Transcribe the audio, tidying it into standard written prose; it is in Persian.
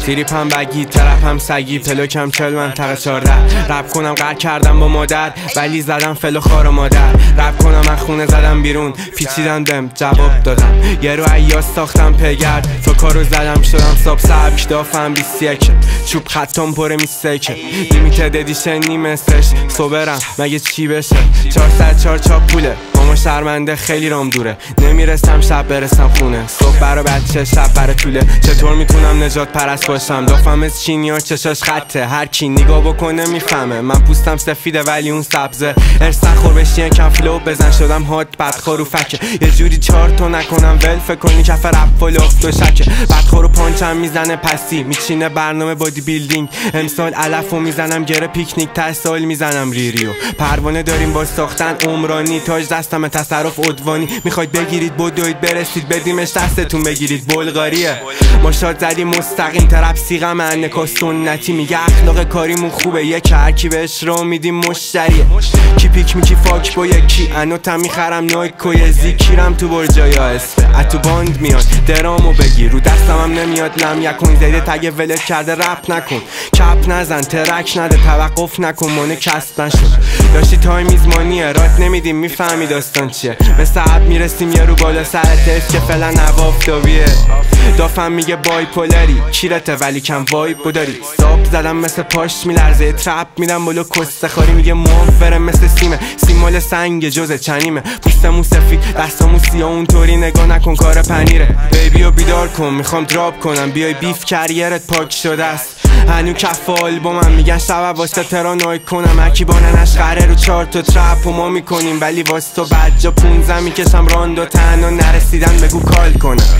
تریپ هم بگی طرف هم سگی پلوکم 40 منطقه 14 رپ کنم قهر کردم با مادر ولی زدم فلو خار و مادر رپ کنم از خونه زدم بیرون پیچیدن بهم جواب دادم یه رو ایاس ساختم پگرد تو کارو زدم شدم ساب سبک دافم 21 چوب خطام پر میستیکه لیمیتد ادیشن نیمستش صبرم مگه چی بشه 404 چاپ پوله ماما شرمنده خیلی رام دوره نمیرسم شب برسم خونه صبح برا بچه شب برا طوله چطور میتونم نجات پرست باشم دافم از چینیار چشاش خطه هر کی نگاه بکنه میفهمه من پوستم سفیده ولی اون سبزه ارسن خور بشی کم فلو بزن شدم هات بدخور و فکه یه جوری 4 تا نکنم ول فکر کنی کف رپ فل افت و شکه بدخور و پانچم میزنه پسی میچینه برنامه بادی بیلدینگ امسال علفو میزنم گره پیکنیک تا سال میزنم ریریو پروانه داریم با ساختن عمرانی تاج دستم تصرف عدوانی میخواید بگیرید بدوید برسید بدیمش دستتون بگیرید بلغاریه ما شاد زدیم مستقیم طرف سیغم انکا سنتی میگه اخلاق کاریمون خوبه یک هرکی بهش رو میدیم مشتریه کی پیک میکی فاک با یکی انوتم میخرم نایک و زیکیرم تو برجای آسفه اتو باند میاد درامو بگیر رو دستم هم نمیاد لم یکون زیده تگ ولت کرده رپ نکن کپ نزن ترک نده توقف نکن مانه کسب نشد داشتی تایم میزمانیه رات نمیدیم میفهمی داستان چیه مثل عب میرسیم یه رو بالا سرتش که فعلا نوافتابیه دافم میگه بای پولری کیرته ولی کم وایب داری ساب زدم مثل پاش میلرزه ترپ میدم بالا کسته خاری میگه موفره مثل سیمال سنگ جزه چنیمه پوستمون سفید دستامون سیاه اونطوری نگاه نکن کار پنیره بیبیو بیدار کن میخوام دراپ کنم بیای بیف کریرت پاک شده است هنو کف آلبومم میگن شب واسه ترانویک کنم هرکی باننش قره رو 4 تا ترپ و ما میکنیم ولی واسه تو بد جا 15 میکشم راند و تنها نرسیدن بگو کال کنم